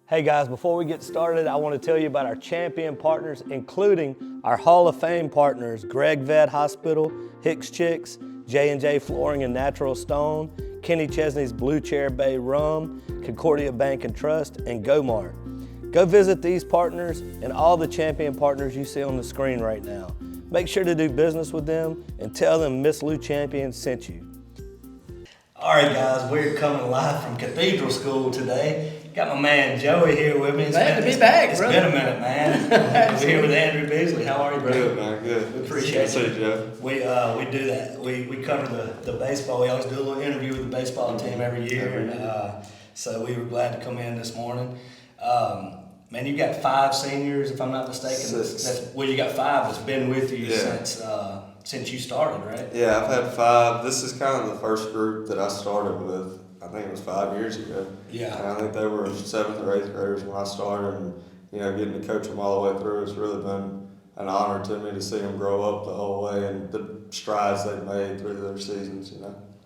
Hey guys, before we get started, I want to tell you about our champion partners, including our Hall of Fame partners, Greg Vet Hospital, Hicks Chicks, J&J Flooring and Natural Stone, Kenny Chesney's Blue Chair Bay Rum, Concordia Bank and Trust, and GoMart. Go visit these partners and all the champion partners you see on the screen right now. Make sure to do business with them and tell them Miss Lou Champion sent you. All right, guys, we're coming live from Cathedral School today. Got my man Joey here with me. Glad to be back, It's brother. been a minute, man. We're here with Andrew Beesley. How are you, brother? Good, man. Good. We appreciate See you, Joe. We do that. We cover the baseball. We always do a little interview with the baseball team every year, and so we were glad to come in this morning. Man, you got 5 seniors, if I'm not mistaken. 6. You got 5 that's been with you since you started, right? Yeah, I've had 5. This is kind of the first group that I started with. I think it was 5 years ago. Yeah. And I think they were 7th or 8th graders when I started, and getting to coach them all the way through, it's really been an honor to me to see them grow up the whole way and the strides they've made through their seasons.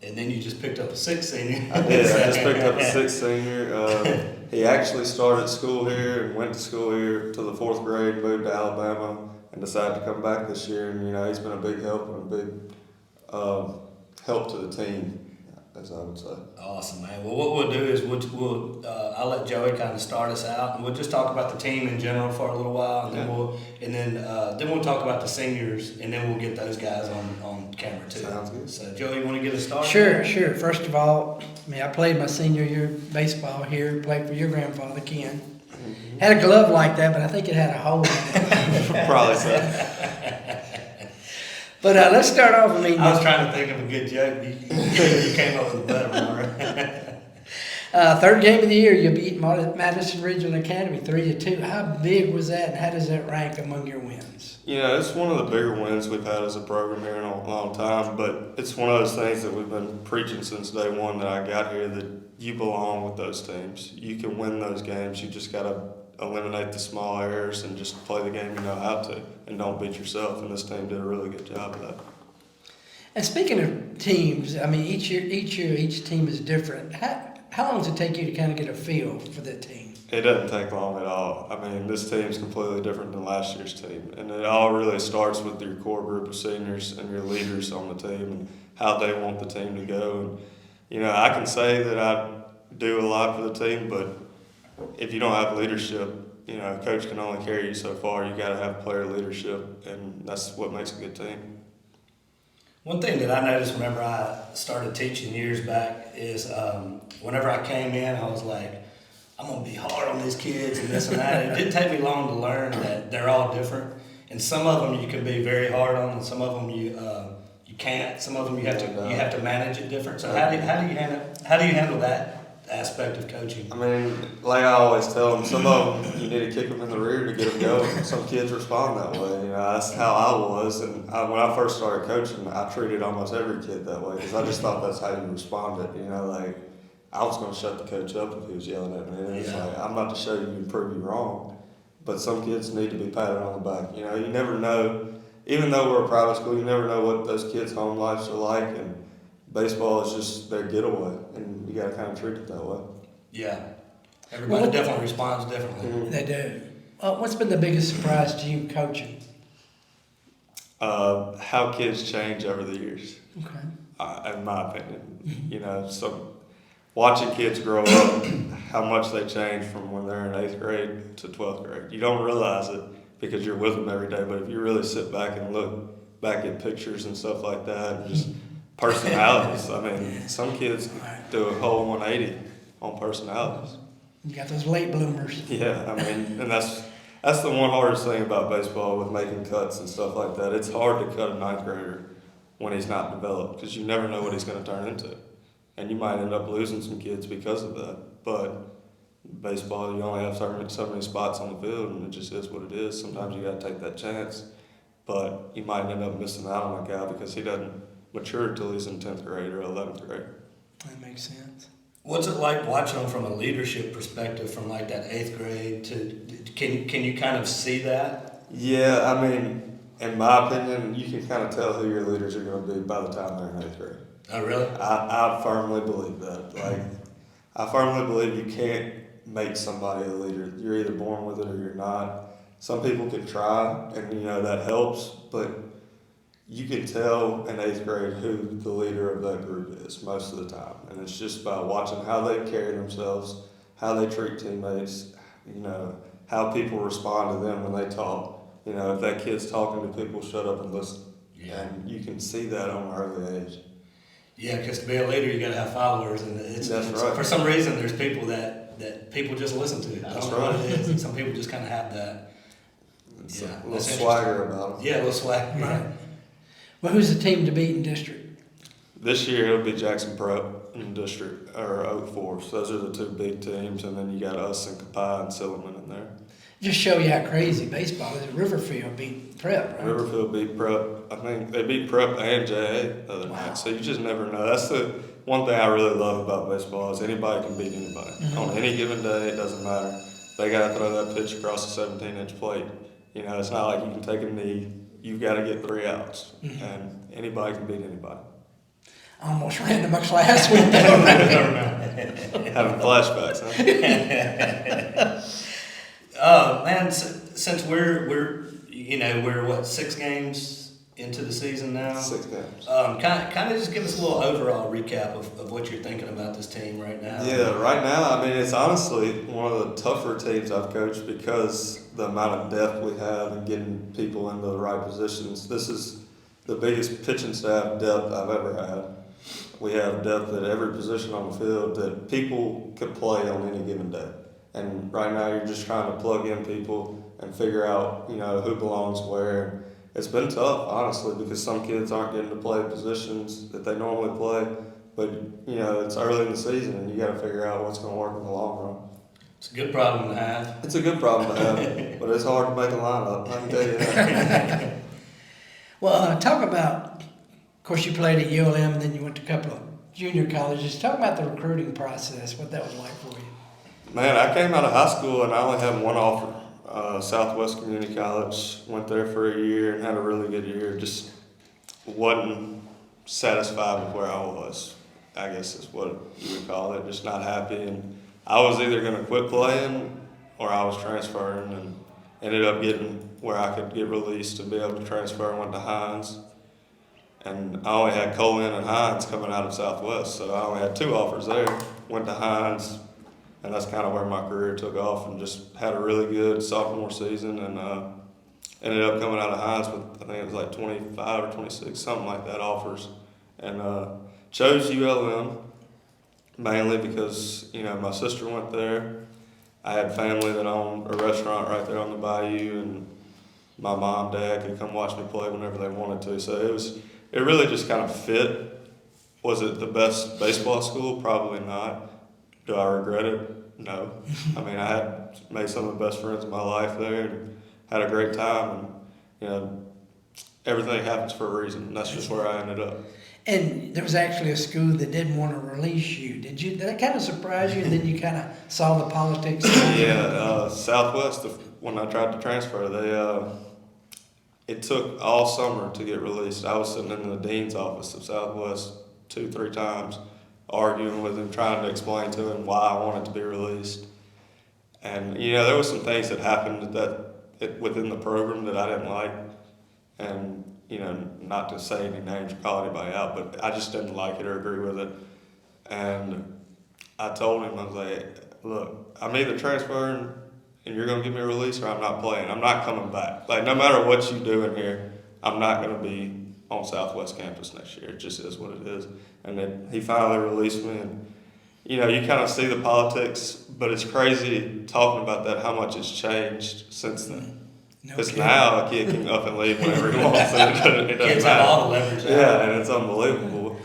And then you just picked up a 6th senior. I did. I just picked up a 6th senior. He actually started school here and went to school here to the 4th grade, moved to Alabama, and decided to come back this year. And he's been a big help and a big help to the team, as I would say. Awesome, man. Well, what we'll do is I'll let Joey kind of start us out, and we'll just talk about the team in general for a little while, and then we'll talk about the seniors, and then we'll get those guys on camera too. Sounds good. So, Joey, you want to get us started? Sure. First of all, I played my senior year of baseball here, played for your grandfather, Ken. Mm-hmm. Had a glove like that, but I think it had a hole in it. Probably so. But let's start off. I was trying to think of a good joke. You came up with a better one. Third game of the year, you beat Madison Regional Academy 3-2. How big was that, and how does that rank among your wins? It's one of the bigger wins we've had as a program here in a long time, but it's one of those things that we've been preaching since day one that I got here, that you belong with those teams. You can win those games. You just got to eliminate the small errors and just play the game you know how to, and don't beat yourself, and this team did a really good job of that. And speaking of teams, each year each team is different. How long does it take you to kind of get a feel for the team? It doesn't take long at all. This team's completely different than last year's team. And it all really starts with your core group of seniors and your leaders on the team and how they want the team to go. And, I can say that I do a lot for the team, but if you don't have leadership, a coach can only carry you so far. You got to have player leadership, and that's what makes a good team. One thing that I noticed whenever I started teaching years back is whenever I came in, I was like, I'm going to be hard on these kids and this and that. It didn't take me long to learn that they're all different. And some of them you can be very hard on, and some of them you can't. Some of them you have to manage it different. So how do you handle that aspect of coaching? Like I always tell them, some of them you need to kick them in the rear to get them going. Some kids respond that way. That's how I was. And when I first started coaching, I treated almost every kid that way because I just thought that's how you responded. I was going to shut the coach up if he was yelling at me. And it's like, I'm about to show you and prove you wrong. But some kids need to be patted on the back. You never know. Even though we're a private school, you never know what those kids' home lives are like. And baseball is just their getaway. And you got to kind of treat it that way. Yeah. Everybody definitely responds differently. Mm-hmm. They do. What's been the biggest surprise to you coaching? How kids change over the years. Okay. In my opinion. So watching kids grow up, how much they change from when they're in 8th grade to 12th grade. You don't realize it because you're with them every day, but if you really sit back and look back at pictures and stuff like that, and just personalities. Some kids do a whole 180 on personalities. You got those late bloomers. Yeah, and that's the one hardest thing about baseball with making cuts and stuff like that. It's hard to cut a 9th grader when he's not developed because you never know what he's going to turn into. And you might end up losing some kids because of that. But baseball, you only have so many spots on the field, and it just is what it is. Sometimes you got to take that chance. But you might end up missing out on a guy because he doesn't mature until he's in 10th grade or 11th grade. That makes sense. What's it like watching them from a leadership perspective from like that 8th grade to, can you kind of see that? Yeah, in my opinion, you can kind of tell who your leaders are going to be by the time they're in 8th grade. Oh, really? I firmly believe that. I firmly believe you can't make somebody a leader. You're either born with it or you're not. Some people can try, and that helps, but you can tell in 8th grade who the leader of that group is most of the time. And it's just by watching how they carry themselves, how they treat teammates, how people respond to them when they talk. If that kid's talking to people, shut up and listen. Yeah. And you can see that on an early age. Yeah, because to be a leader, you got to have followers, and That's right. For some reason, there's people that people just listen to. I don't know what it is. And some people just kind of have that. It's Yeah, a little that's swagger about them. Yeah, a little swag. Right. Well, who's the team to beat in district? This year it'll be Jackson Prep in district, or Oak Forest. Those are the two big teams, and then you got us and Kapai and Silliman in there. Just show you how crazy baseball is. Riverfield beat Prep, right? Riverfield beat Prep. I think they beat Prep and JA the other night. So you just never know. That's the one thing I really love about baseball is anybody can beat anybody. On any given day, it doesn't matter. They got to throw that pitch across the 17-inch plate. It's not like you can take a knee. You've got to get 3 outs, and anybody can beat anybody. I almost ran to my class with Having flashbacks, huh? Man, since we're 6 games into the season now. 6 games. Kind of just give us a little overall recap of what you're thinking about this team right now. Yeah, right now, it's honestly one of the tougher teams I've coached because the amount of depth we have and getting people into the right positions. This is the biggest pitching staff depth I've ever had. We have depth at every position on the field that people could play on any given day. And right now, you're just trying to plug in people and figure out, who belongs where. It's been tough, honestly, because some kids aren't getting to play positions that they normally play. But, it's early in the season, and you got to figure out what's going to work in the long run. It's a good problem to have. It's a good problem to have, but it's hard to make a lineup, I can tell you that. Well, talk about, of course, you played at ULM, and then you went to a couple of junior colleges. Talk about the recruiting process, what that was like for you. Man, I came out of high school, and I only had one offer. Southwest Community College, went there for a year and had a really good year. Just wasn't satisfied with where I was, I guess is what you would call it. Just not happy. And I was either going to quit playing or I was transferring, and ended up getting where I could get released and be able to transfer. I went to Hines. And I only had Colin and Hines coming out of Southwest, so I only had 2 offers there. Went to Hines. And that's kind of where my career took off, and just had a really good sophomore season, and ended up coming out of Hines with, I think it was like 25 or 26, something like that, offers. And chose ULM mainly because, my sister went there. I had family that owned a restaurant right there on the bayou, and my mom, dad could come watch me play whenever they wanted to. So it really just kind of fit. Was it the best baseball school? Probably not. Do I regret it? No. I had made some of the best friends of my life there and had a great time. And, everything happens for a reason. And that's just where I ended up. And there was actually a school that didn't want to release you. Did that kind of surprise you? And then you kind of saw the politics? Yeah, Southwest, when I tried to transfer, it took all summer to get released. I was sitting in the dean's office of Southwest 2-3 times, arguing with him, trying to explain to him why I wanted to be released. And, there was some things that happened within the program that I didn't like. And, not to say any names or call anybody out, but I just didn't like it or agree with it. And I told him, I was like, look, I'm either transferring and you're going to give me a release, or I'm not playing. I'm not coming back. No matter what you do in here, I'm not going to be on Southwest campus next year. It just is what it is. And then he finally released me, and you kind of see the politics, but it's crazy talking about that, how much has changed since then. Because now a kid can up and leave whenever he wants. It Kids have all the leverage. Yeah, and it's unbelievable.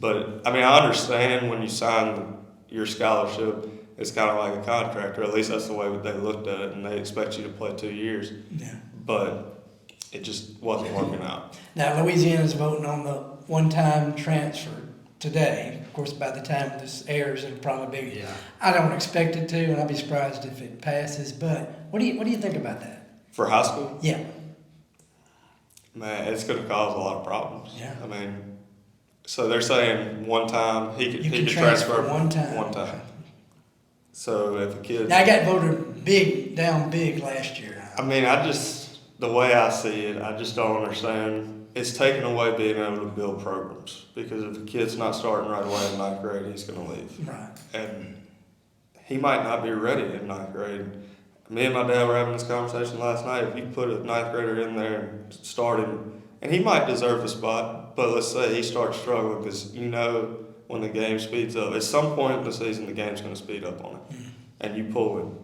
But I understand when you sign your scholarship, it's kind of like a contract, or at least that's the way they looked at it, and they expect you to play 2 years. Yeah. But it just wasn't working out. Now, Louisiana's voting on the one-time transfer today. Of course, by the time this airs, it'll probably be. Yeah. I don't expect it to, and I'd be surprised if it passes. But what do you think about that? For high school? Yeah. Man, it's going to cause a lot of problems. Yeah. So they're saying one time he could transfer one time. One time. So if a kid, Now I got voted down big last year. I mean, the way I see it, I just don't understand. It's taking away being able to build programs, because if a kid's not starting right away in ninth grade, he's going to leave. Right. And he might not be ready in ninth grade. Me and my dad were having this conversation last night. If you put a ninth grader in there and start him, and he might deserve the spot, but let's say he starts struggling, because when the game speeds up, at some point in the season, the game's going to speed up on him. And you pull him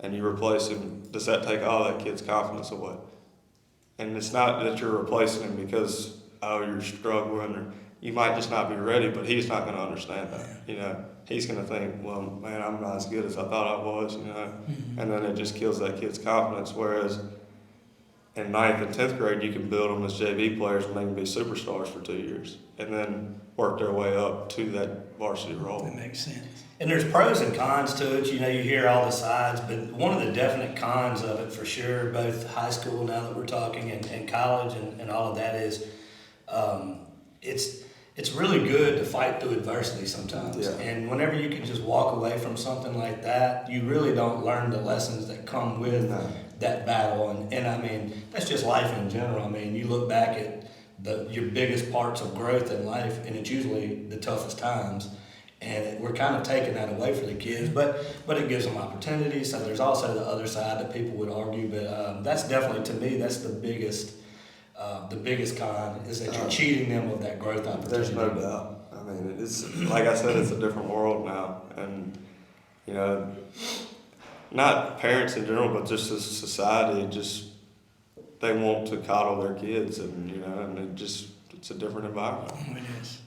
and you replace him, does that take all that kid's confidence away? And it's not that you're replacing him because, you're struggling, or you might just not be ready, but he's not going to understand that. He's going to think, well, man, I'm not as good as I thought I was, and then it just kills that kid's confidence. Whereas in ninth and 10th grade, you can build them as JV players and they can be superstars for 2 years and then work their way up to that varsity role. That makes sense. And there's pros and cons to it. You hear all the sides, but one of the definite cons of it for sure, both high school now that we're talking and college and all of that is it's really good to fight through adversity sometimes. Yeah. And whenever you can just walk away from something like that, you really don't learn the lessons that come with that battle. And I mean, that's just life in general. I mean, you look back at your biggest parts of growth in life, and it's usually the toughest times. And we're kind of taking that away from the kids, but it gives them opportunities. So there's also the other side that people would argue, but that's definitely, to me, that's the biggest con is that you're cheating them of that growth opportunity. There's no doubt. I mean, it's like I said, it's a different world now, and not parents in general, but just as a society, they want to coddle their kids, and it's a different environment. It is.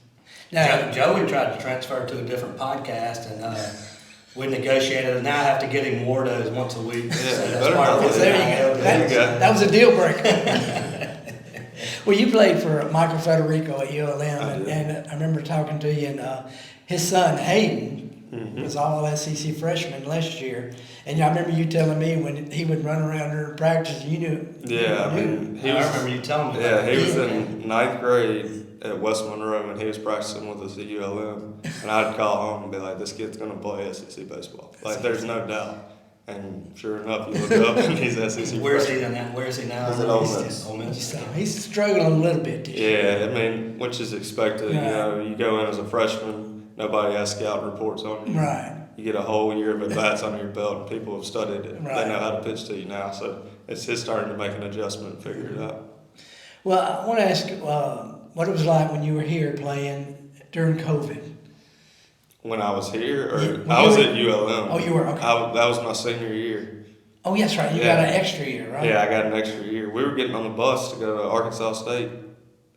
Now, Joey tried to transfer to a different podcast, and we negotiated, and now I have to get him Wardos once a week. Yeah, so that's better part of not it. let it. That was a deal breaker. Well, you played for Michael Federico at ULM, and I remember talking to you, and his son Hayden was all SEC freshman last year, and I remember you telling me when he would run around during practice, you knew. Yeah, I remember you telling me. Yeah, he was in ninth grade at West Monroe, and he was practicing with us at ULM, and I'd call home and be like, "This kid's gonna play SEC baseball." Like, there's no doubt. And sure enough, you look up and he's SEC. Where is he now? He's at Ole Miss. Ole Miss. So he's struggling a little bit this year. Yeah, I mean, which is expected. Right. You go in as a freshman, nobody has scout reports on you. Right. You get a whole year of at-bats under your belt, and people have studied it. Right. They know how to pitch to you now, so it's his turn to make an adjustment and figure it out. Well, I want to ask what it was like when you were here playing during COVID. When I was here, or Yeah, I was at ULM. Oh, you were, okay. That was my senior year. Oh, yes, right. You Yeah. got an extra year, right? Yeah, I got an extra year. We were getting on the bus to go to Arkansas State,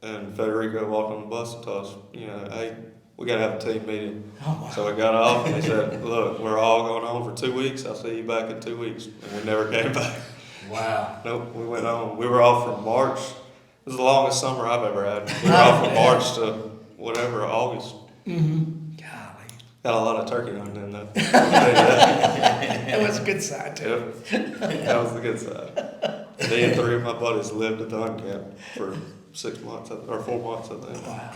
and Federico walked on the bus and told us, hey, we got to have a team meeting. Oh, wow. So we got off, and he said, look, we're all going home for 2 weeks. I'll see you back in 2 weeks. And we never came back. Wow. Nope, we went home. We were off from March. It was the longest summer I've ever had. We were off from March to whatever, August. Mm-hmm. Golly. Got a lot of turkey hunting in though. That was a good side, too. Yep. That was the good side. Me and 3 of my buddies lived at the hunt camp for 6 months, or 4 months, I think. Wow.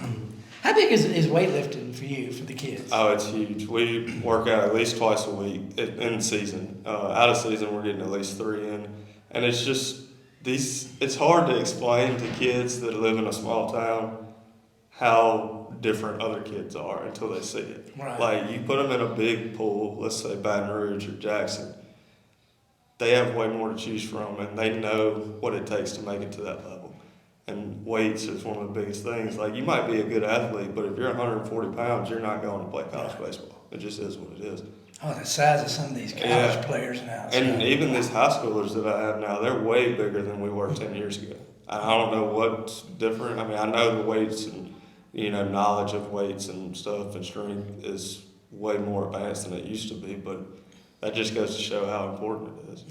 How big is weightlifting for you, for the kids? Oh, it's huge. We work out at least twice a week in season. Out of season, we're getting at least 3 in. And it's just, it's hard to explain to kids that live in a small town how different other kids are until they see it. Right. Like, you put them in a big pool, let's say Baton Rouge or Jackson, they have way more to choose from, and they know what it takes to make it to that level. And weights is one of the biggest things. Like, you might be a good athlete, but if you're 140 pounds, you're not going to play college baseball. It just is what it is. Oh, the size of some of these college players now. And even these high schoolers that I have now, they're way bigger than we were 10 years ago. I don't know what's different. I mean, I know the weights and, knowledge of weights and stuff and strength is way more advanced than it used to be, but that just goes to show how important it is.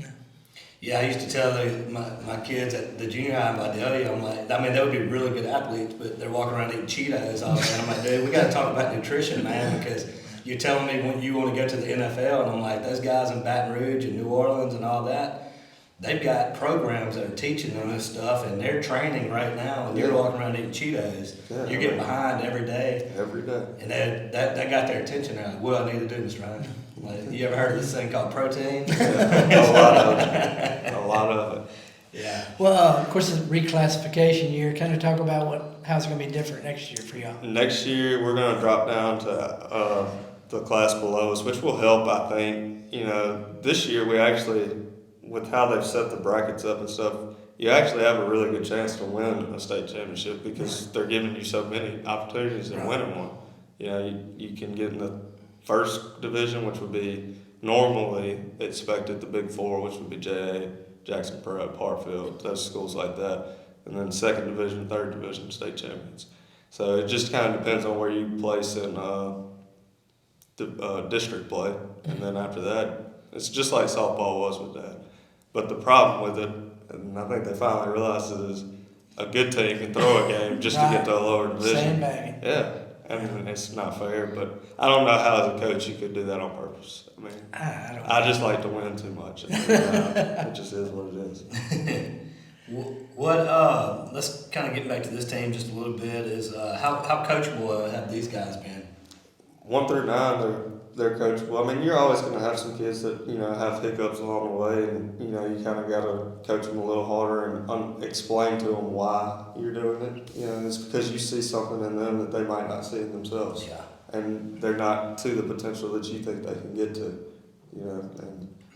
Yeah, I used to tell my kids at the junior high in Vidalia, I'm like, they would be really good athletes, but they're walking around eating Cheetos all day. And I'm like, dude, we got to talk about nutrition, man, because you're telling me when you want to go to the NFL, and I'm like, those guys in Baton Rouge and New Orleans and all that, they've got programs that are teaching them this stuff, and they're training right now, and you're walking around eating Cheetos. Yeah, you're getting behind every day. Every day. And that got their attention. They're like, what do I need to do, Mr. Ryan? I'm Like, you ever heard of this thing called protein? A lot of it. A lot of it. Yeah. Well, of course, it's a reclassification year. Kind of talk about how's it going to be different next year for y'all. Next year, we're going to drop down to the class below us, which will help, I think. You know, this year we actually, with how they've set the brackets up and stuff, you actually have a really good chance to win a state championship because they're giving you so many opportunities in winning one. You know, you can get in the first division, which would be normally expected, the Big Four, which would be JA, Jackson Prep, Hartfield, those schools like that. And then second division, third division, state champions. So it just kind of depends on where you place in district play. And then after that, it's just like softball was with that. But the problem with it, and I think they finally realized it, is a good team can throw a game just to get to a lower division. Sandbagging. Yeah. I mean, it's not fair, but I don't know how as a coach you could do that on purpose. I mean, I just like to win too much. It just is what it is. Let's kind of get back to this team just a little bit. Is how coachable have these guys been? 1 through 9, they're coachable. I mean, you're always going to have some kids that have hiccups along the way, and you kind of got to coach them a little harder and explain to them why you're doing it. It's because you see something in them that they might not see in themselves. Yeah. And they're not to the potential that you think they can get to.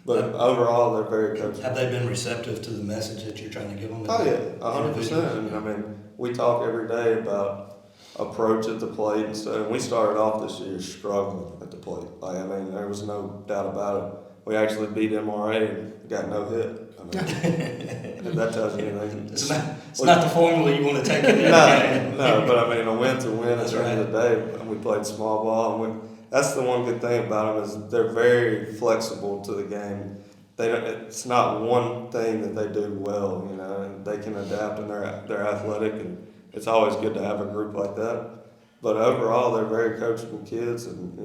But overall, they're very coachable. Have they been receptive to the message that you're trying to give them? Oh yeah, 100%. I mean, we talk every day about approach at the plate and stuff. And we started off this year struggling at the plate. There was no doubt about it. We actually beat MRA and got no hit. If that tells you anything. It's not the formula you want to take in the game. No, but a win's a win at the end of the day. And we played small ball. And that's the one good thing about them is they're very flexible to the game. It's not one thing that they do well, and they can adapt and they're athletic, and it's always good to have a group like that. But overall, they're very coachable kids, and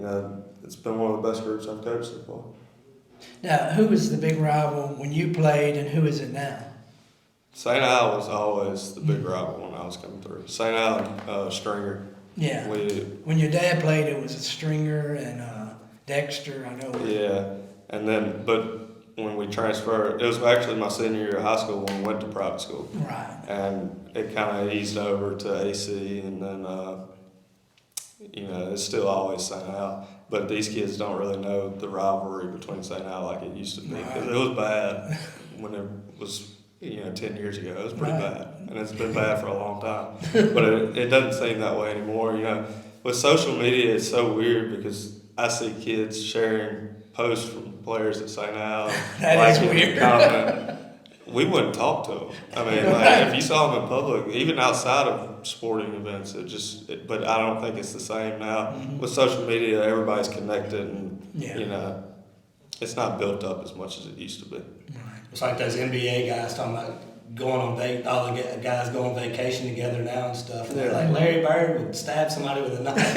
it's been one of the best groups I've coached so far. Now, who was the big rival when you played, and who is it now? St. Al was always the big rival when I was coming through. St. Al, Stringer. Yeah. When your dad played, it was Stringer and Dexter, I know. Yeah, but when we transferred, it was actually my senior year of high school when we went to private school. Right. And it kind of eased over to AC, and then, it's still always St. Al. But these kids don't really know the rivalry between St. Al like it used to be. Because it was bad when it was, 10 years ago. It was pretty bad. And it's been bad for a long time. But it doesn't seem that way anymore. With social media, it's so weird because I see kids sharing posts from players at St. Al. That is weird. Comment. We wouldn't talk to them. If you saw them in public, even outside of sporting events, but I don't think it's the same now. Mm-hmm. With social media, everybody's connected, and it's not built up as much as it used to be. It's like those NBA guys talking about going on all the guys go on vacation together now and stuff. And they're like, Larry Bird would stab somebody with a knife.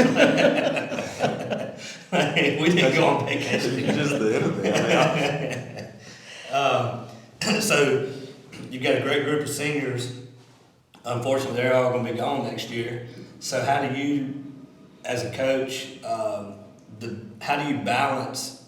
We didn't go on vacation. You're just the enemy. So you've got a great group of seniors. Unfortunately, they're all going to be gone next year. So how do you, as a coach, how do you balance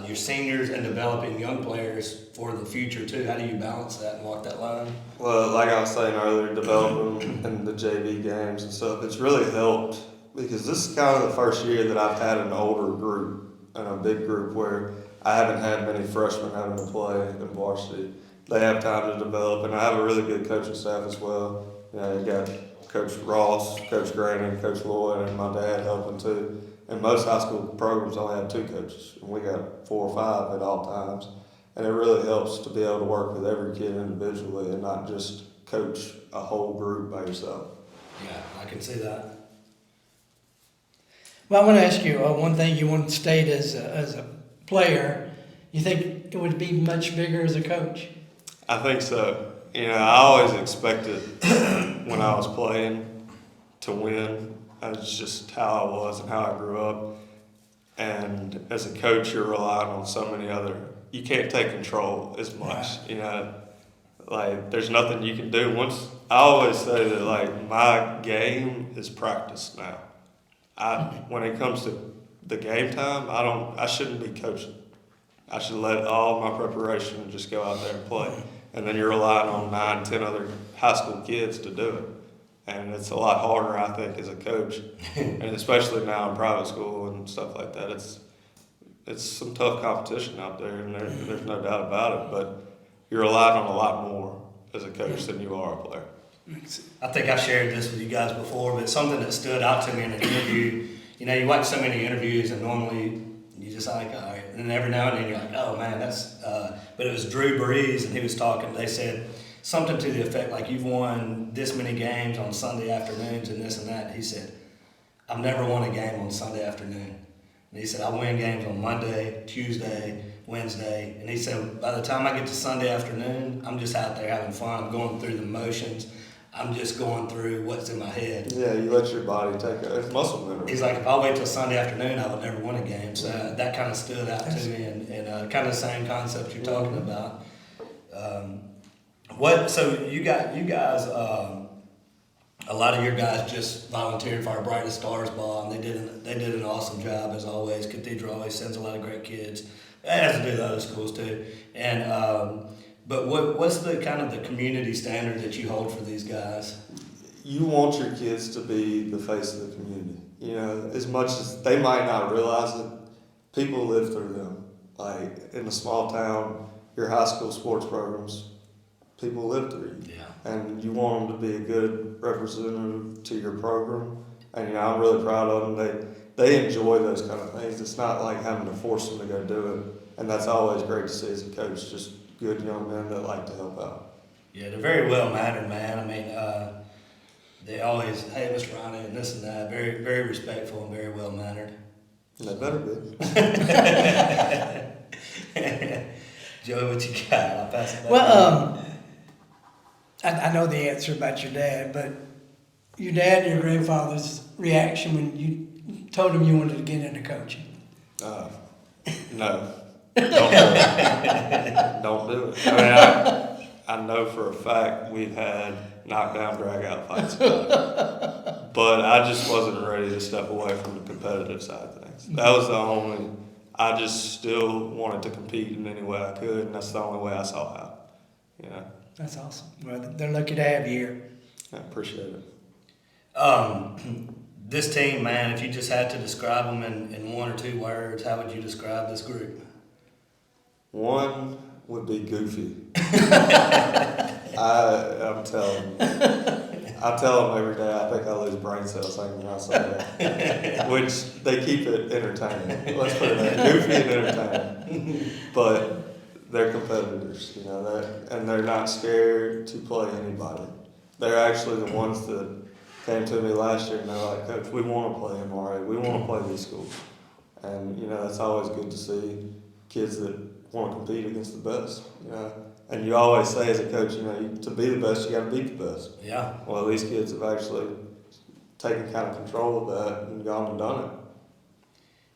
your seniors and developing young players for the future too? How do you balance that and walk that line? Well, like I was saying earlier, developing in the JV games and stuff, it's really helped because this is kind of the first year that I've had an older group and a big group where I haven't had many freshmen having to play in varsity. They have time to develop, and I have a really good coaching staff as well. You got Coach Ross, Coach Grannon, Coach Lloyd, and my dad helping too. And most high school programs only have 2 coaches, and we got 4 or 5 at all times. And it really helps to be able to work with every kid individually and not just coach a whole group by yourself. Yeah, I can see that. Well, I want to ask you one thing you want to state as a player. You think it would be much bigger as a coach? I think so. I always expected when I was playing to win. That's just how I was and how I grew up. And as a coach, you're relying on so many you can't take control as much. There's nothing you can do. I always say that my game is practice now. When it comes to the game time, I shouldn't be coaching. I should let all my preparation just go out there and play. And then you're relying on 9, 10 other high school kids to do it. And it's a lot harder, I think, as a coach. And especially now in private school and stuff like that. It's some tough competition out there, and there's no doubt about it. But you're relying on a lot more as a coach than you are a player. I think I've shared this with you guys before, but something that stood out to me in an interview, you watch so many interviews and normally you just like, all right, and then every now and then you're like, oh man, that's, but it was Drew Brees and he was talking, they said something to the effect like, you've won this many games on Sunday afternoons and this and that. And he said, I've never won a game on Sunday afternoon. And he said, I win games on Monday, Tuesday, Wednesday. And he said, by the time I get to Sunday afternoon, I'm just out there having fun. I'm going through the motions. I'm just going through what's in my head. Yeah, you let your body take it. It's muscle memory. He's like, if I wait till Sunday afternoon, I would never win a game. So that kind of stood out to me, and kind of the same concept you're talking about. So you guys, a lot of your guys just volunteered for our Brightest Stars Ball, and they did an awesome job as always. Cathedral always sends a lot of great kids, as do the other schools too. And but what's the kind of the community standard that you hold for these guys? You want your kids to be the face of the community. As much as they might not realize it, people live through them. Like in a small town, your high school sports programs, people live through you. Yeah. And you want them to be a good representative to your program. And I'm really proud of them. They enjoy those kind of things. It's not like having to force them to go do it. And that's always great to see as a coach, just good young men that like to help out. Yeah, they're very well mannered, man. I mean, they always, hey, Mr. Ronnie, and this and that. Very, very respectful and very well mannered. They better be. Joey, what you got? I'll pass it back. Well, I know the answer about your dad, but your dad and your grandfather's reaction when you told him you wanted to get into coaching. No. Don't do it. Don't do it. I mean, I know for a fact we've had knockdown, drag-out fights about it. But I just wasn't ready to step away from the competitive side of things. That was the only, I just still wanted to compete in any way I could, and that's the only way I saw how. That's awesome. Well, they're lucky to have you here. I appreciate it. This team, man, if you just had to describe them in one or two words, how would you describe this group? One would be goofy. I'm telling you. I tell them every day I think I lose brain cells thinking about something. Which they keep it entertaining. Let's put it that goofy and entertaining. But they're competitors, and they're not scared to play anybody. They're actually the ones that came to me last year and they're like, Coach, we want to play MRA. We want to play these schools. And, that's always good to see kids that want to compete against the best, And you always say as a coach, to be the best, you got to beat the best. Yeah. Well, these kids have actually taken kind of control of that and gone and done it.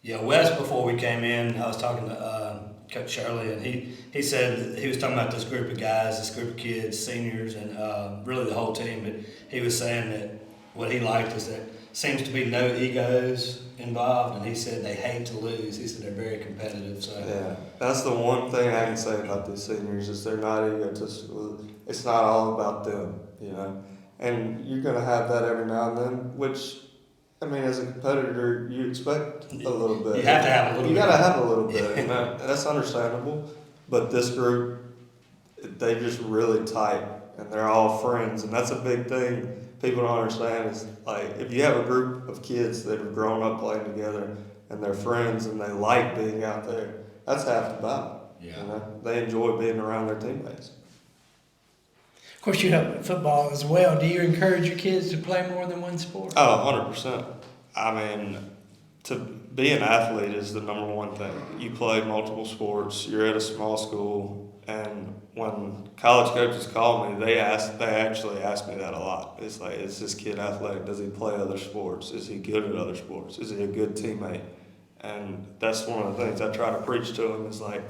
Yeah, Wes, before we came in, I was talking to Coach Shirley, and he said he was talking about this group of guys, this group of kids, seniors, and really the whole team. But he was saying that what he liked is that seems to be no egos involved, and he said they hate to lose. He said they're very competitive. So yeah, that's the one thing I can say about these seniors is they're not egotistical. It's not all about them, And you're going to have that every now and then, which, I mean, as a competitor, you expect a little bit. You have to have a little bit. You got to have a little bit, and that's understandable. But this group, they're just really tight, and they're all friends, and that's a big thing. People don't understand is like if you have a group of kids that have grown up playing together and they're friends and they like being out there, that's half the battle. Yeah. They enjoy being around their teammates. Of course, you have football as well. Do you encourage your kids to play more than one sport? Oh, 100%. I mean, to be an athlete is the number one thing. You play multiple sports. You're at a small school. And when college coaches call me, they actually ask me that a lot. It's like, is this kid athletic? Does he play other sports? Is he good at other sports? Is he a good teammate? And that's one of the things I try to preach to them is like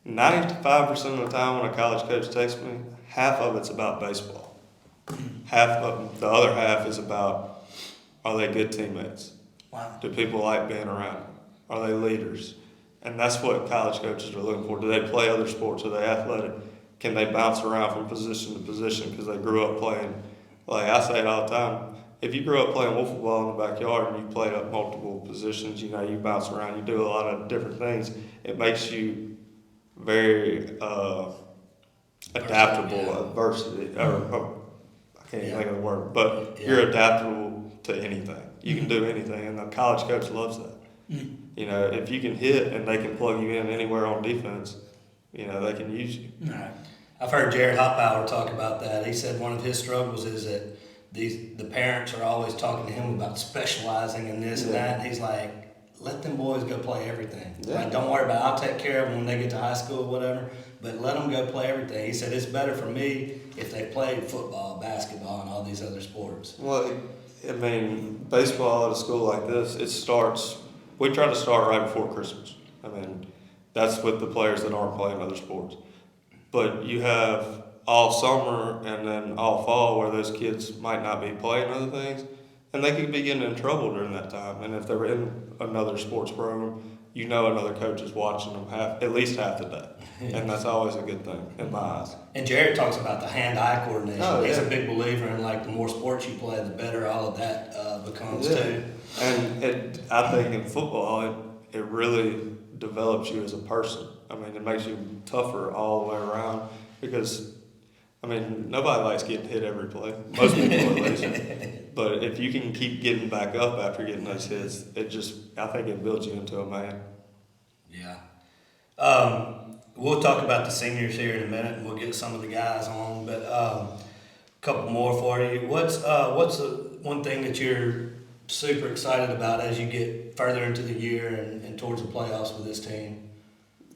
95% of the time when a college coach texts me, half of it's about baseball. The other half is about, are they good teammates? Wow. Do people like being around them? Are they leaders? And that's what college coaches are looking for. Do they play other sports? Are they athletic? Can they bounce around from position to position because they grew up playing? Like I say it all the time, if you grew up playing wiffle ball in the backyard and you played up multiple positions, you bounce around, you do a lot of different things, it makes you very adaptable, adversity, or I can't even think of the word, but you're adaptable to anything. You can do anything, and the college coach loves that. If you can hit and they can plug you in anywhere on defense, they can use you. Right. I've heard Jared Hoppower talk about that. He said one of his struggles is that the parents are always talking to him about specializing in this and that. And he's like, let them boys go play everything. Yeah. Like, don't worry about it. I'll take care of them when they get to high school or whatever. But let them go play everything. He said it's better for me if they played football, basketball, and all these other sports. Well, baseball at a school like this, we try to start right before Christmas. That's with the players that aren't playing other sports. But you have all summer and then all fall where those kids might not be playing other things, and they could be getting in trouble during that time. And if they're in another sports program, another coach is watching them at least half the day. And that's always a good thing in my eyes. And Jared talks about the hand-eye coordination. Oh, He's yeah. a big believer in, the more sports you play, the better all of that becomes too. And I think in football, it really develops you as a person. It makes you tougher all the way around because, nobody likes getting hit every play. Most people at least. But if you can keep getting back up after getting those hits, I think it builds you into a man. Yeah. We'll talk about the seniors here in a minute, and we'll get some of the guys on. But a couple more for you. What's the one thing that you're super excited about as you get further into the year and towards the playoffs with this team?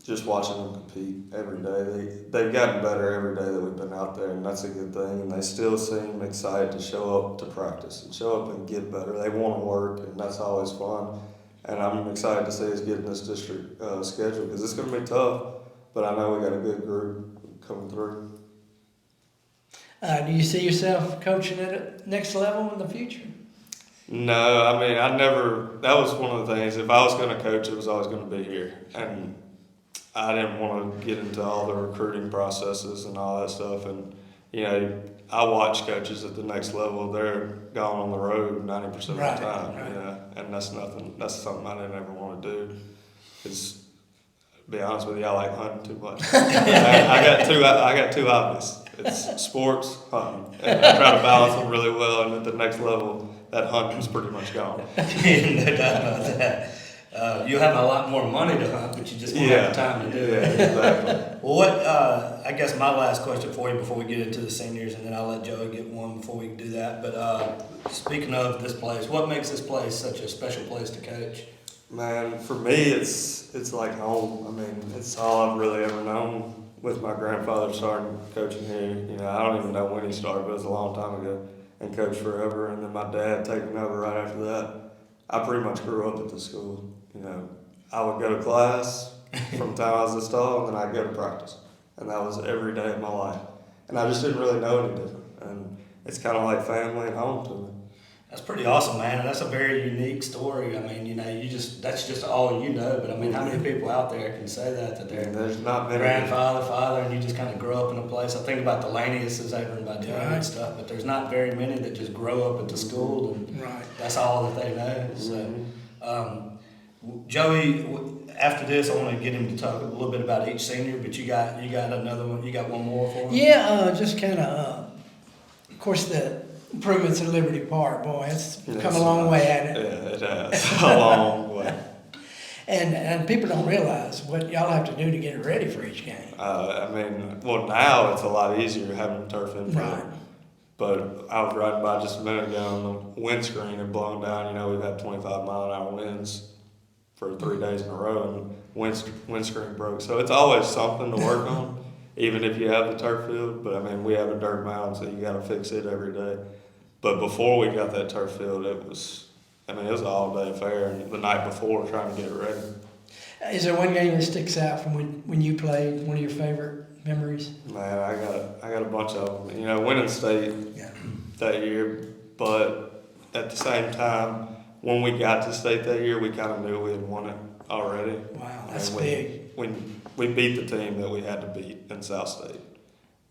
Just watching them compete every day. They've gotten better every day that we've been out there, and that's a good thing. And they still seem excited to show up to practice and show up and get better. They want to work, and that's always fun. And I'm excited to see us get in this district schedule because it's going to be tough, but I know we got a good group coming through. Do you see yourself coaching at a next level in the future? No, I never. That was one of the things. If I was going to coach, it was always going to be here, and I didn't want to get into all the recruiting processes and all that stuff. And I watch coaches at the next level. They're gone on the road 90% of the time. Right. And that's nothing. That's something I didn't ever want to do. Because, to be honest with you, I like hunting too much. I got two hobbies. It's sports, hunting, and I try to balance them really well. And at the next level, that hunting's pretty much gone. No doubt about that. You'll have a lot more money to hunt, but you just won't have the time to do it. Exactly. Well, I guess my last question for you before we get into the seniors, and then I'll let Joey get one before we do that. But speaking of this place, what makes this place such a special place to coach? Man, for me, it's like home. It's all I've really ever known. With my grandfather starting coaching here, I don't even know when he started, but it was a long time ago, and coached forever. And then my dad taking over right after that. I pretty much grew up at the school. I would go to class from the time I was this tall, and then I'd go to practice. And that was every day of my life. And I just didn't really know any different. And it's kind of like family and home to me. That's pretty awesome, man. And that's a very unique story. That's just all you know. But how many people out there can say that There's not many. Grandfather, father, and you just kind of grow up in a place. I think about the Laneyuses over in Joey and stuff, but there's not very many that just grow up at the school and that's all that they know. So, Joey, after this, I want to get him to talk a little bit about each senior. But you got another one. You got one more for him? Yeah, just kind of course, the improvements at Liberty Park, boy, it's come a long way, hasn't it? Yeah, it has. A long way. And people don't realize what y'all have to do to get it ready for each game. Now it's a lot easier having turf infield. Right. But I was riding by just a minute ago and the windscreen had blown down. We've had 25-mile-an-hour winds for 3 days in a row, and windscreen broke. So it's always something to work on, even if you have the turf field. But, we have a dirt mound, so you got to fix it every day. But before we got that turf field, it was an all-day affair, and the night before trying to get it ready. Is there one game that sticks out from when you played, one of your favorite memories? Man, I got a bunch of them. Winning state that year, but at the same time, when we got to state that year, we kind of knew we had won it. already. Wow, that's And big. When we beat the team that we had to beat in South State.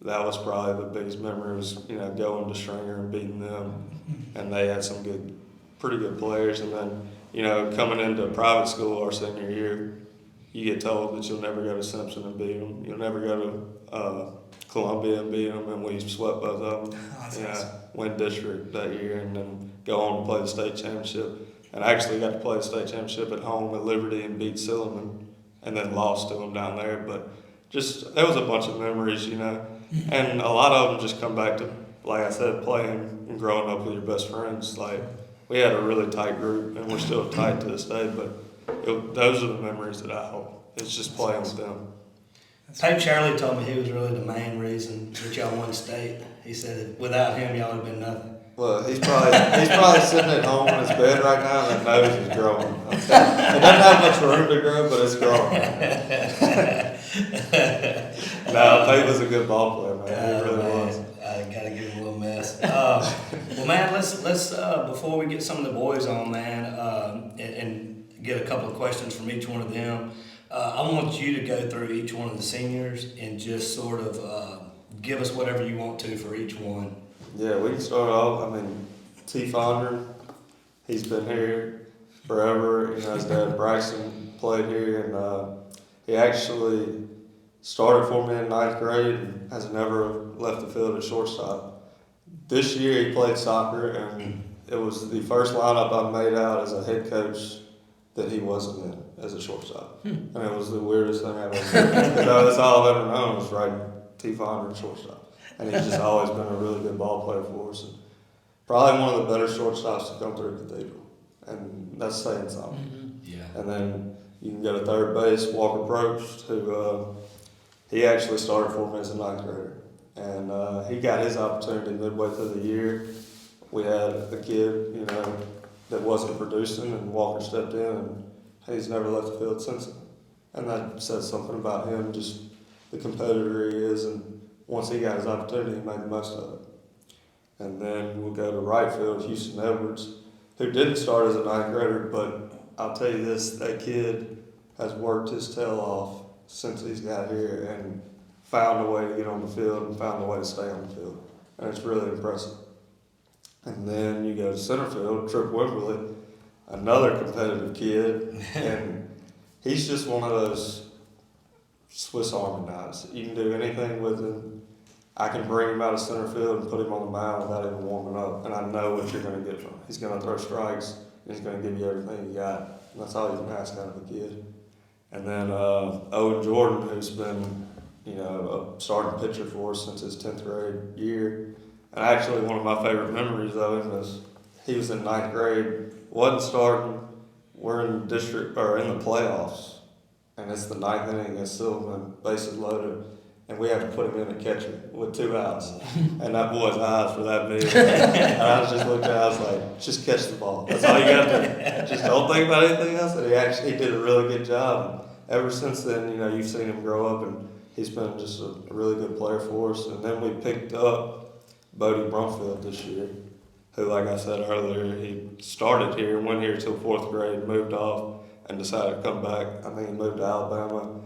That was probably the biggest memory was, going to Stringer and beating them. And they had some pretty good players. And then, coming into private school our senior year, you get told that you'll never go to Simpson and beat them. You'll never go to Columbia and beat them. And we swept both of them. Awesome. Win district that year and then go on to play the state championship. And I actually got to play the state championship at home at Liberty and beat Silliman and then lost to them down there. But there was a bunch of memories, And a lot of them just come back to, like I said, playing and growing up with your best friends. Like, we had a really tight group, and we're still tight to this day, but those are the memories that I hold. It's just playing with them. Pape Charlie told me he was really the main reason that y'all won state. He said that without him, y'all would have been nothing. Well, he's probably sitting at home in his bed right now, and that nose is growing. It doesn't have much room to grow, but it's growing. No, Pape was a good ball player, man. He really was. I gotta give him a little mess. Well, man, let's before we get some of the boys on, man, and get a couple of questions from each one of them. I want you to go through each one of the seniors and just sort of give us whatever you want to for each one. Yeah, we can start off. T. Fonder, he's been here forever. His dad Braxton played here, and he actually started for me in 9th grade and has never left the field at shortstop. This year he played soccer, and it was the first lineup I made out as a head coach that he wasn't in as a shortstop. And it was the weirdest thing I've ever seen. That's all I've ever known was writing T. Fonder at shortstop. And he's just always been a really good ball player for us. And probably one of the better shortstops to come through Cathedral. And that's saying something. Mm-hmm. Yeah. And then you can go to third base, Walker Probst, who he actually started for me as a 9th grader. And he got his opportunity midway through the year. We had a kid, that wasn't producing, and Walker stepped in, and he's never left the field since then. And that says something about him, just the competitor he is, and once he got his opportunity, he made the most of it. And then we'll go to right field, Houston Edwards, who didn't start as a 9th grader, but I'll tell you this, that kid has worked his tail off since he's got here and found a way to get on the field and found a way to stay on the field. And it's really impressive. And then you go to center field, Tripp Wimberly, another competitive kid, and he's just one of those Swiss Army knives. You can do anything with him. I can bring him out of center field and put him on the mound without even warming up, and I know what you're going to get from him. He's going to throw strikes, and he's going to give you everything you got. And that's all you can ask out of a kid. And then Owen Jordan, who's been, a starting pitcher for us since his 10th grade year. And actually, one of my favorite memories of him is he was in 9th grade, wasn't starting. We're in the playoffs, and it's the 9th inning against Silverman, bases loaded, and we have to put him in at catcher with 2 outs. And that boy's eyes were that big. And I was just looking at him, I was like, just catch the ball. That's all you got to do. Just don't think about anything else. And he did a really good job. Ever since then, you've seen him grow up, and he's been just a really good player for us. And then we picked up Bodie Brumfield this year, who, like I said earlier, he started here, went here till 4th grade, moved off, and decided to come back. I think he moved to Alabama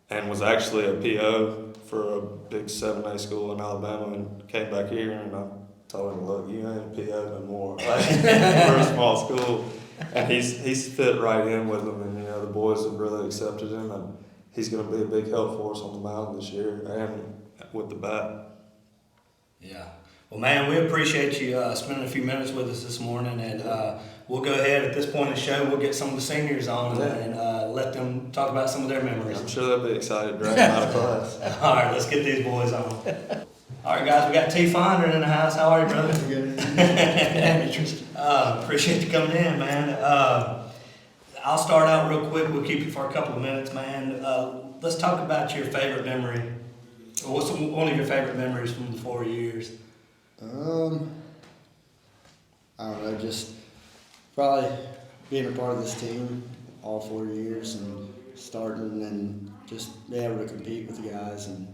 and was actually a PO for a big 7A school in Alabama and came back here, and I told him, look, you ain't a PO no more. We're a small school. And he's fit right in with them, and the boys have really accepted him, and he's going to be a big help for us on the mound this year and with the bat. Yeah. Well, man, we appreciate you spending a few minutes with us this morning, and we'll go ahead at this point in the show. We'll get some of the seniors on and let them talk about some of their memories. I'm sure they'll be excited to drag them out of class. All right, let's get these boys on. All right, guys, we got T. Fonder in the house. How are you, brother? Good. Appreciate you coming in, man. I'll start out real quick. We'll keep you for a couple of minutes, man. Let's talk about your favorite memory. What's one of your favorite memories from the 4 years? I don't know, just probably being a part of this team all 4 years and starting and just being able to compete with the guys and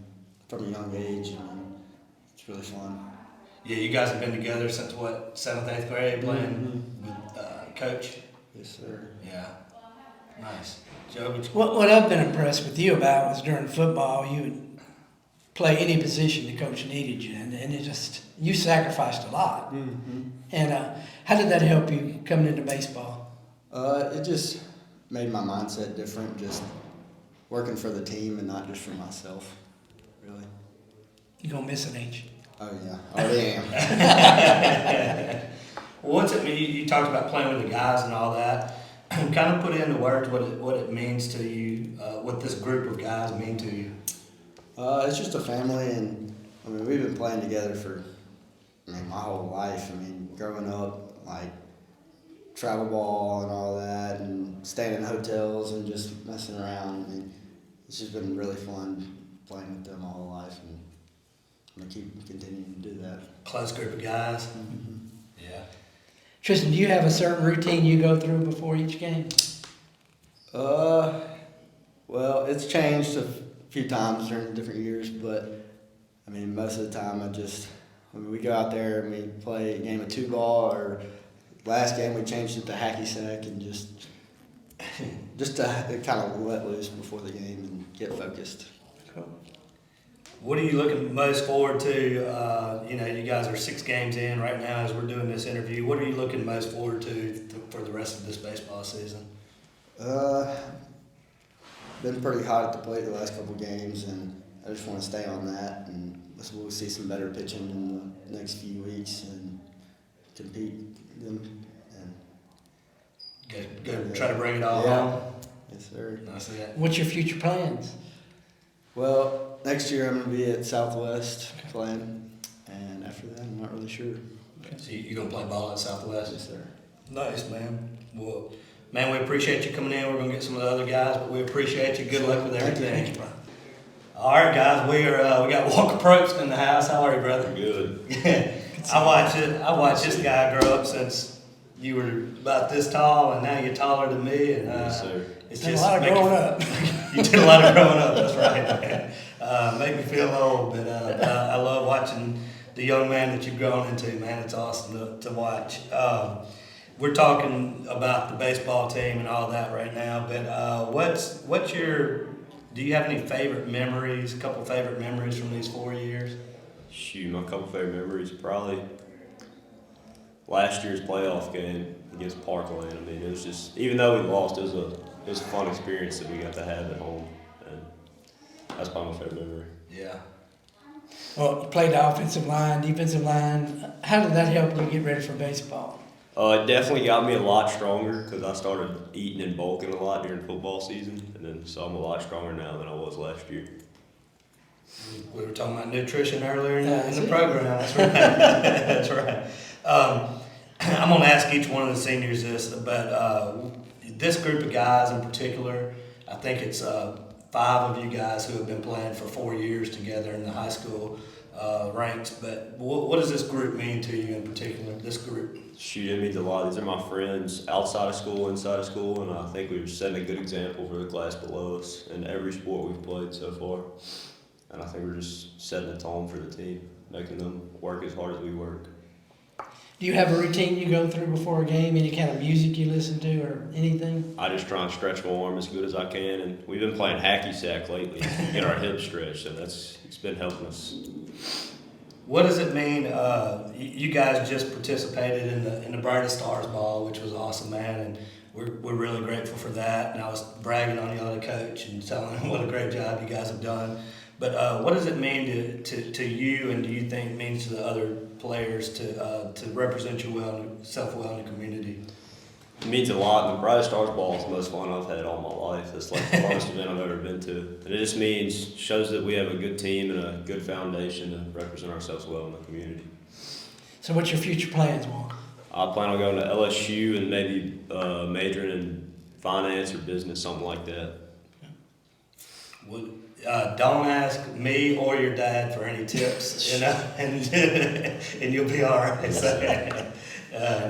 from a young age, and it's really fun. Yeah, you guys have been together since what, 7th, 8th grade playing with Coach? Yes, sir. Yeah. Nice. Joe, What I've been impressed with you about was during football, you would play any position the coach needed you, and it just, you sacrificed a lot. Mm-hmm. And how did that help you coming into baseball? It just made my mindset different, just working for the team and not just for myself, really. You gonna miss it, ain't you? Oh yeah, I already am. well, what's it mean? You talked about playing with the guys and all that. kind of put into words what it means to you, what this group of guys mean to you. It's just a family, and I mean we've been playing together for my whole life. I mean, growing up, like travel ball and all that, and staying in hotels and just messing around. I mean, it's just been really fun playing with them all life, and I'm gonna keep continuing to do that. Close group of guys. Mm-hmm. Yeah. Tristan, do you have a certain routine you go through before each game? Well, it's changed a few times during different years, but I mean, most of the time we go out there and we play a game of 2-ball, or last game we changed it to hacky sack, and just to kind of let loose before the game and get focused. Cool. What are you looking most forward to? You guys are 6 games in right now as we're doing this interview. What are you looking most forward to for the rest of this baseball season? Been pretty hot at the plate the last couple games, and I just want to stay on that, and we'll see some better pitching in the next few weeks and compete them. And Go try to bring it all yeah. home. Yes, sir. I see that. What's your future plans? Well, next year I'm going to be at Southwest playing, and after that I'm not really sure. So you're going to play ball at Southwest? Yes, sir. Nice, man. Well, man, we appreciate you coming in. We're going to get some of the other guys, but we appreciate you. Good luck with everything. Thank you, bro. All right, guys, we got Walker Probst in the house. How are you, brother? Good. I watched this guy grow up since you were about this tall, and now you're taller than me. And Yes, sir. it's Did a just lot of make growing you- up. You did a lot of growing up. That's right, man. Make me feel old, but I love watching the young man that you've grown into. Man, it's awesome to watch. We're talking about the baseball team and all that right now, but what's your? Do you have any favorite memories? A couple favorite memories from these 4 years? Shoot, my couple favorite memories probably last year's playoff game against Parkland. I mean, it was just, even though we lost, it was a fun experience that we got to have at home, and that's probably my favorite memory. Yeah. Well, you played the offensive line, defensive line. How did that help you get ready for baseball? It definitely got me a lot stronger because I started eating and bulking a lot during football season, and then so I'm a lot stronger now than I was last year. We were talking about nutrition earlier in That's the it. program. That's right. That's right. I'm going to ask each one of the seniors this, but this group of guys in particular, I think it's 5 of you guys who have been playing for 4 years together in the high school ranks. But what does this group mean to you in particular, this group? Shoot, it means a lot. These are my friends outside of school, inside of school, and I think we've set a good example for the class below us in every sport we've played so far. And I think we're just setting the tone for the team, making them work as hard as we work. Do you have a routine you go through before a game? Any kind of music you listen to or anything? I just try and stretch my arm as good as I can, and we've been playing hacky sack lately, get our hips stretched, so it's been helping us. What does it mean? You guys just participated in the Brightest Stars Ball, which was awesome, man, and we're really grateful for that. And I was bragging on y'all to coach and telling them what a great job you guys have done. But what does it mean to you, and do you think it means to the other players to represent yourself well in the community? It means a lot, and the Brightest Stars Ball is the most fun I've had all my life. It's like the funnest event I've ever been to. And it just shows that we have a good team and a good foundation to represent ourselves well in the community. So what's your future plans, Walker? I plan on going to LSU and maybe majoring in finance or business, something like that. Don't ask me or your dad for any tips, and you'll be all right. So,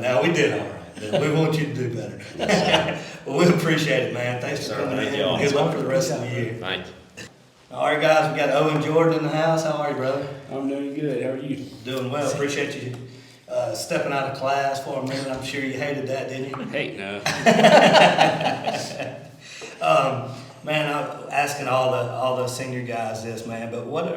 no, we did all right. We want you to do better. Well, we appreciate it, man. Thanks for coming Thank in. y'all. Good luck for the rest of the year. Thank you. All right, guys, we got Owen Jordan in the house. How are you, brother? I'm doing good. How are you? Doing well. Appreciate you stepping out of class for a minute. I'm sure you hated that, didn't you? Hey, no. Man, I'm asking all the senior guys this, man. But what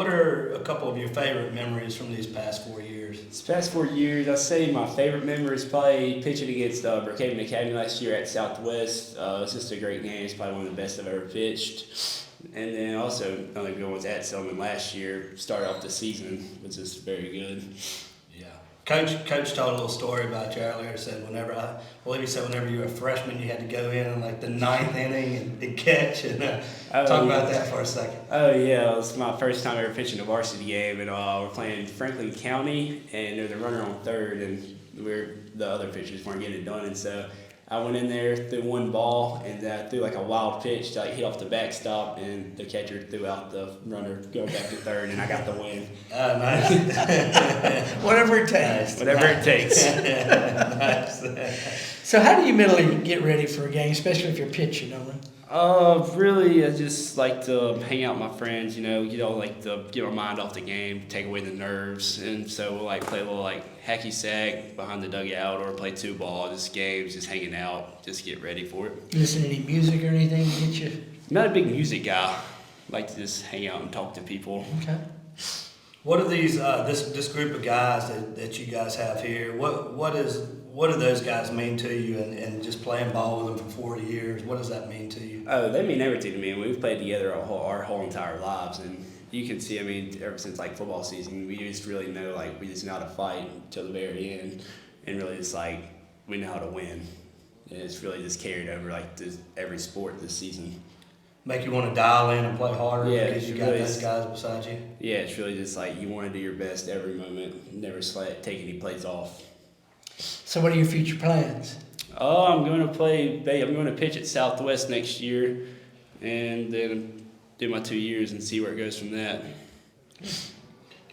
are a couple of your favorite memories from these past 4 years? These past 4 years, I'd say my favorite memory is probably pitching against Brookhaven Academy last year at Southwest. It was just a great game. It's probably one of the best I've ever pitched. And then also another good one was at Selman last year. Started off the season, was just very good. Yeah. Coach told a little story about you earlier. Said I believe he said whenever you were a freshman, you had to go in like the ninth inning and catch. And talk about that for a second. Oh yeah, it was my first time ever pitching a varsity game, and we're playing Franklin County, and there was a runner on third, and the other pitchers weren't getting it done, and so I went in there, threw one ball, and threw like a wild pitch to hit off the backstop, and the catcher threw out the runner going back to third, and I got the win. Oh, nice. Whatever it takes. Whatever it takes. Nice. So how do you mentally get ready for a game, especially if you're pitching, Owen? Really, I just like to hang out with my friends, like to get my mind off the game, take away the nerves, and so we'll like play a little like hacky sack behind the dugout or play 2-ball, just games, just hanging out, just get ready for it. Listen to any music or anything to get you? I'm not a big music guy. I like to just hang out and talk to people. Okay. What are these this group of guys that you guys have here? What do those guys mean to you, and just playing ball with them for 40 years? What does that mean to you? Oh, they mean everything to me. We've played together our whole entire lives, and you can see, ever since like football season, we just really know we just know how to fight until the very end, and really it's like we know how to win. And it's really just carried over every sport this season. Make you want to dial in and play harder because you got really those guys beside you? Yeah, it's really just you want to do your best every moment, never take any plays off. So what are your future plans? Oh, I'm going to pitch at Southwest next year, and then do my 2 years and see where it goes from that.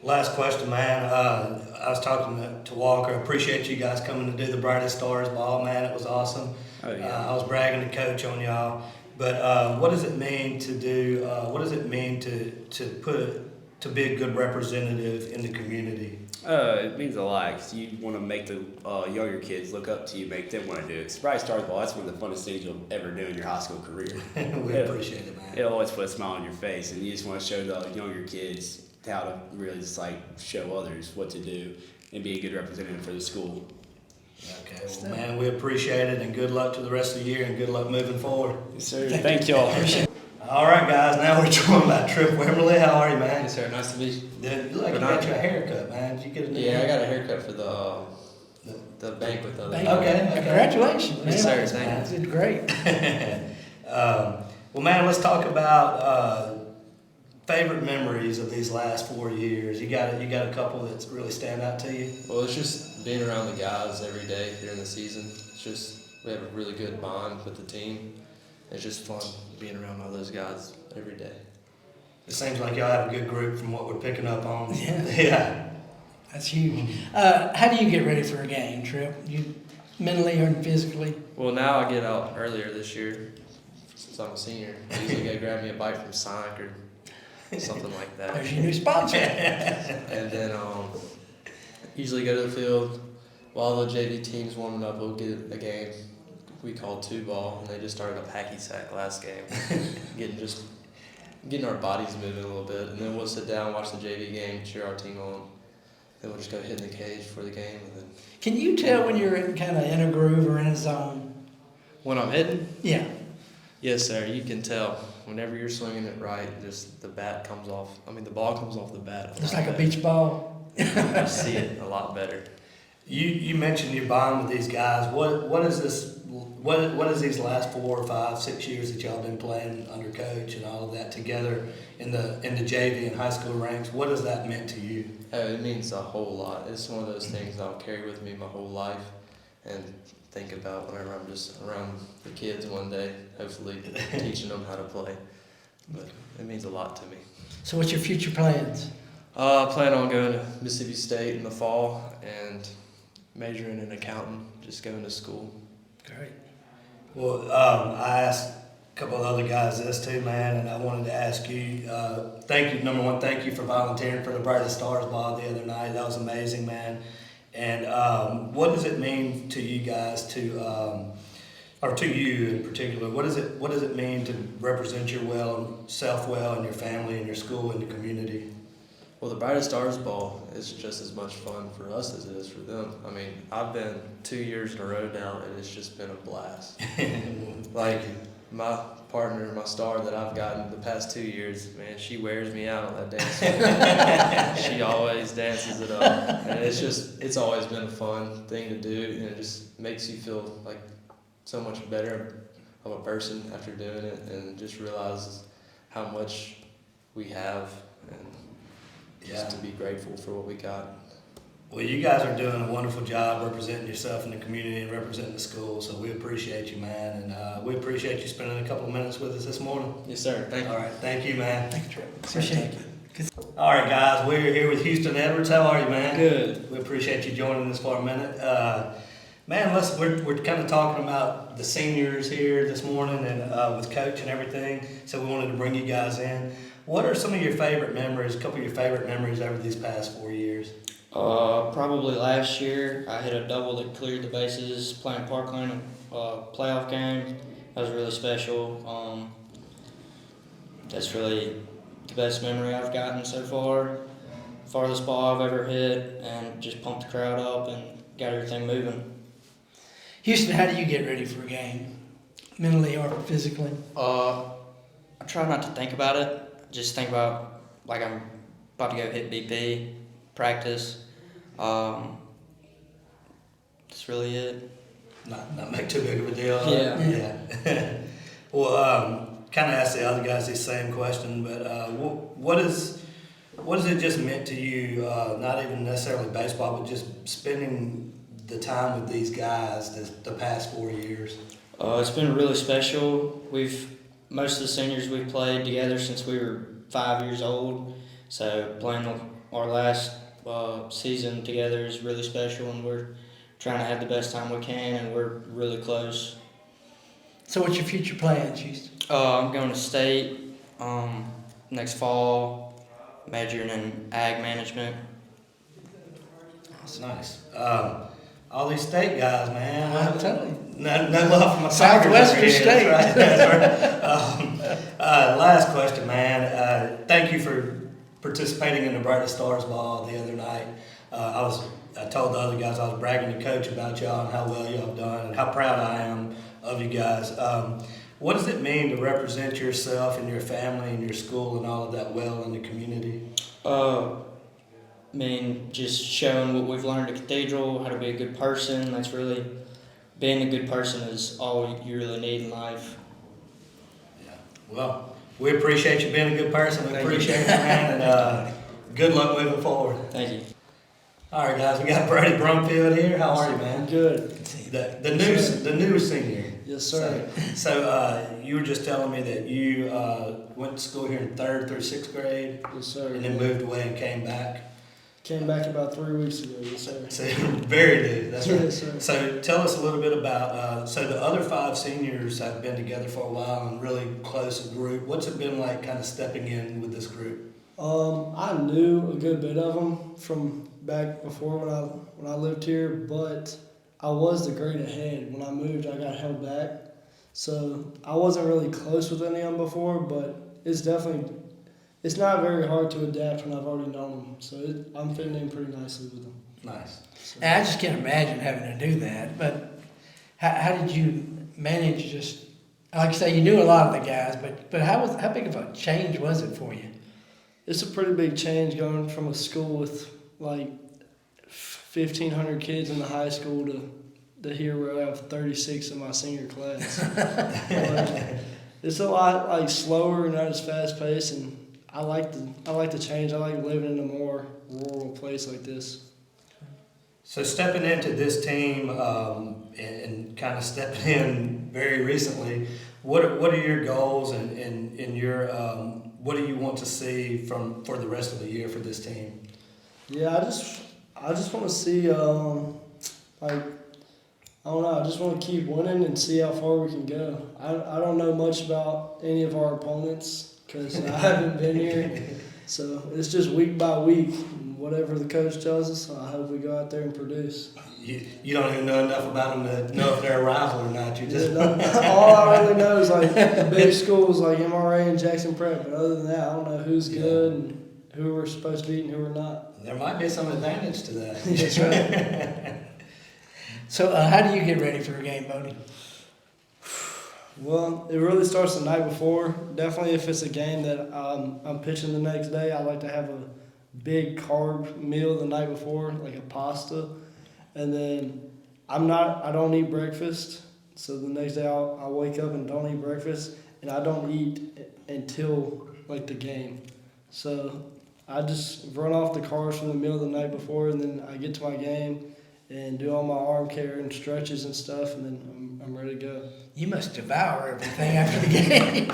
Last question, man. I was talking to Walker. I appreciate you guys coming to do the Brightest Stars ball, man. It was awesome. Oh, yeah. I was bragging to Coach on y'all. But what does it mean to do? What does it mean to be a good representative in the community? It means a lot, because you want to make the younger kids look up to you, make them want to do it. Brightest Stars ball, that's one of the funnest things you'll ever do in your high school career. We appreciate it, man. It'll always put a smile on your face, and you just want to show the younger kids how to really just show others what to do and be a good representative for the school. Okay, well, man, we appreciate it, and good luck to the rest of the year, and good luck moving forward. Yes, sir. Thank y'all. All right, guys, now we're joined by Trip Wimberly. How are you, man? Yes, sir. Nice to meet you. Dude, you got your haircut, man. Did you get a new Yeah, I got a haircut for the banquet the other Thank day. you. Okay. Congratulations, man. Yes, sir. Thank You did great. Well, man, let's talk about favorite memories of these last 4 years. You got a couple that really stand out to you? Well, it's just being around the guys every day during the season. It's just, we have a really good bond with the team. It's just fun being around all those guys every day. It seems like y'all have a good group from what we're picking up on. Yeah. Yeah. That's huge. How do you get ready for a game, Trip? You mentally or physically? Well, now I get out earlier this year since I'm a senior. I usually go grab me a bite from Sonic or something like that. There's your new sponsor. And then usually go to the field while the JV team's warming up. We'll get a game we call 2-ball, and they just started a hacky sack last game. getting our bodies moving a little bit, and then we'll sit down, watch the JV game, cheer our team on. Then we'll just go hit in the cage for the game. And then Can you tell when you're in a groove or in a zone? when I'm hitting, Yeah. yes, sir, you can tell. Whenever you're swinging it right, just the bat comes off. The ball comes off the bat. It's like a beach ball. You see it a lot better. You mentioned your bond with these guys. What is this? What is these last 4 or 5, 6 years that y'all been playing under coach and all of that together in the JV and high school ranks? What has that meant to you? It means a whole lot. It's one of those things I'll carry with me my whole life and think about whenever I'm just around the kids one day, hopefully teaching them how to play. But it means a lot to me. So what's your future plans? I plan on going to Mississippi State in the fall and majoring in accounting, just going to school. Great. Well, I asked a couple of other guys this too, man, and I wanted to ask you, thank you, number one, thank you for volunteering for the Brightest Stars ball the other night. That was amazing, man. And what does it mean to you guys or to you in particular, what does it mean to represent yourself well in your family, in your school, in the community? Well, the Brightest Stars Ball is just as much fun for us as it is for them. I mean, I've been 2 years in a row now, and it's just been a blast. Like, my partner, my star that I've gotten the past 2 years, man, she wears me out on that dance floor. She always dances it up. And it's always been a fun thing to do, and it just makes you feel like so much better of a person after doing it, and just realizes how much we have, and just to be grateful for what we got. Well, you guys are doing a wonderful job representing yourself in the community and representing the school, so we appreciate you, man, and we appreciate you spending a couple of minutes with us this morning. Yes, sir. Thank you. All right, thank you, man. Thank you, Trevor. Appreciate it. All right, guys, we're here with Houston Edwards. How are you, man? Good. We appreciate you joining us for a minute. Man, we're kind of talking about the seniors here this morning and with Coach and everything, so we wanted to bring you guys in. What are some of your favorite memories, a couple of your favorite memories over these past 4 years? Probably last year, I hit a double that cleared the bases playing Parkland playoff game. That was really special. That's really the best memory I've gotten so far. Farthest ball I've ever hit, and just pumped the crowd up and got everything moving. Houston, how do you get ready for a game, mentally or physically? I try not to think about it. Just think about like I'm about to go hit BP, practice. That's really it. Not make too big of a deal of Yeah. it. Yeah. Well, kind of ask the other guys the same question, but what has it just meant to you? Not even necessarily baseball, but just spending the time with these guys the past 4 years. It's been really special. Most of the seniors we've played together since we were 5 years old. So playing our last season together is really special, and we're trying to have the best time we can, and we're really close. So what's your future plans, Houston? I'm going to state next fall, majoring in ag management. That's nice. All these state guys, man. I'm telling you. No love for my Southwestern Tigers over here. State. That's right. Last question, man. Thank you for participating in the Brightest Stars Ball the other night. I told the other guys I was bragging to Coach about y'all and how well y'all have done and how proud I am of you guys. What does it mean to represent yourself and your family and your school and all of that well in the community? I mean, just showing what we've learned at Cathedral, how to be a good person. That's really, being a good person is all you really need in life. Yeah. Well, we appreciate you being a good person. We appreciate you, man, and good luck moving forward. Thank you. All right, guys, we got Brady Brumfield here. How are you, man? Good. The new senior. Yes, sir. So you were just telling me that you went to school here in 3rd through 6th grade, Yes, sir. and then moved away and came back. Came back about 3 weeks ago. Yes, sir. So very new. That's right. Yes, sir. So tell us a little bit about. So the other 5 seniors have been together for a while and really close group. What's it been like, kind of stepping in with this group? I knew a good bit of them from back before when I lived here, but I was the grade ahead. When I moved, I got held back, so I wasn't really close with any of them before. But it's not very hard to adapt when I've already known them. So I'm fitting in pretty nicely with them. Nice. And I just can't imagine having to do that. But how did you manage just, like you say, you knew a lot of the guys, but how big of a change was it for you? It's a pretty big change going from a school with like 1,500 kids in the high school to here where I have 36 in my senior class. It's a lot like slower and not as fast paced, and I like the change. I like living in a more rural place like this. So stepping into this team and kind of stepping in very recently, what are your goals and your what do you want to see for the rest of the year for this team? Yeah, I just want to see I don't know. I just want to keep winning and see how far we can go. I don't know much about any of our opponents because I haven't been here. So it's just week by week. Whatever the coach tells us, I hope we go out there and produce. You don't even know enough about them to know if they're a rival or not. You just All I really know is like the big schools like MRA and Jackson Prep, but other than that, I don't know who's good and who we're supposed to beat and who we're not. There might be some advantage to that. That's right. So how do you get ready for a game, Bodie? Well, it really starts the night before. Definitely if it's a game that I'm pitching the next day, I like to have a big carb meal the night before, like a pasta. And then I don't eat breakfast. So the next day I'll wake up and don't eat breakfast. And I don't eat until like the game. So I just run off the carbs from the meal the night before, and then I get to my game and do all my arm care and stretches and stuff, and then I'm ready to go. You must devour everything after the game.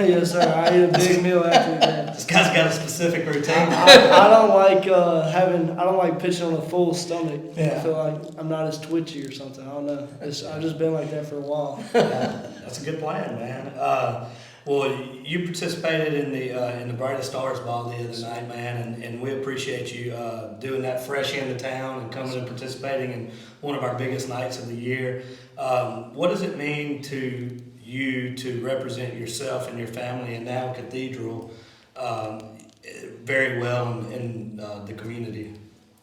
Yes, sir. I eat a big meal after the game. This guy's got a specific routine. I don't like I don't like pitching on a full stomach. Yeah. I feel like I'm not as twitchy or something. I don't know. I've just been like that for a while. That's a good plan, man. Well, you participated in the Brightest Stars Ball the other night, man, and we appreciate you doing that fresh into town and coming and participating in one of our biggest nights of the year. What does it mean to you to represent yourself and your family and now Cathedral very well in the community?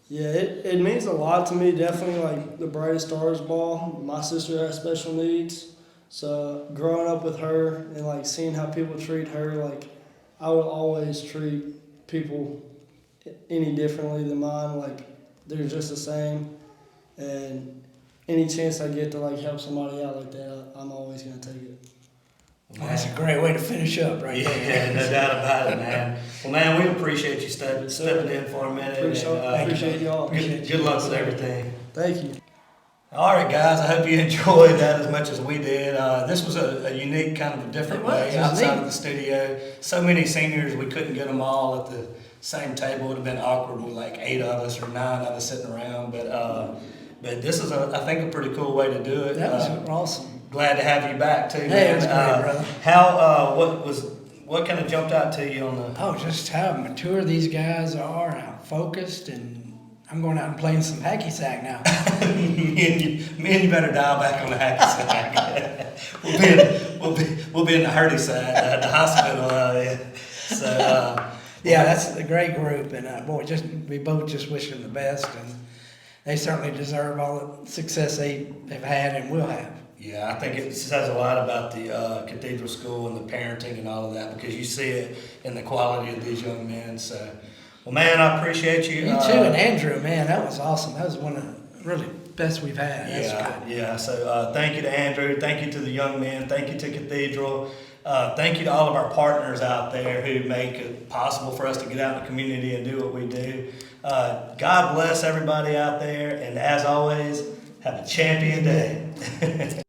Yeah, it means a lot to me. Definitely like the Brightest Stars Ball. My sister has special needs. So growing up with her and like seeing how people treat her, like I would always treat people any differently than mine. Like they're just the same, and any chance I get to like help somebody out like that, I'm always gonna take it. Well, that's a great way to finish up, right there. Yeah, no doubt about it, man. Well, man, we appreciate you stepping in for a minute. Appreciate y'all. Good luck with everything. Thank you. All right, guys. I hope you enjoyed that as much as we did. This was a unique, kind of a different way outside of the studio. So many seniors, we couldn't get them all at the same table. It would have been awkward with like 8 of us or 9 of us sitting around. But this is, I think, a pretty cool way to do it. That was awesome. Glad to have you back too, man. Hey, it was great, brother. What kind of jumped out to you on the? Oh, just how mature these guys are, how focused, and I'm going out and playing some hacky sack now. me and you better dial back on the hacky sack. we'll be in the hurdy sack at the hospital. Yeah, that's a great group, and we both just wish them the best, and they certainly deserve all the success they've had and will have. Yeah, I think it says a lot about the Cathedral School and the parenting and all of that, because you see it in the quality of these young men. So, well, man, I appreciate you. You too, and Andrew, man, that was awesome. That was one of the really best we've had. That's good. Yeah. So thank you to Andrew. Thank you to the young men. Thank you to Cathedral. Thank you to all of our partners out there who make it possible for us to get out in the community and do what we do. God bless everybody out there, and as always, have a champion day.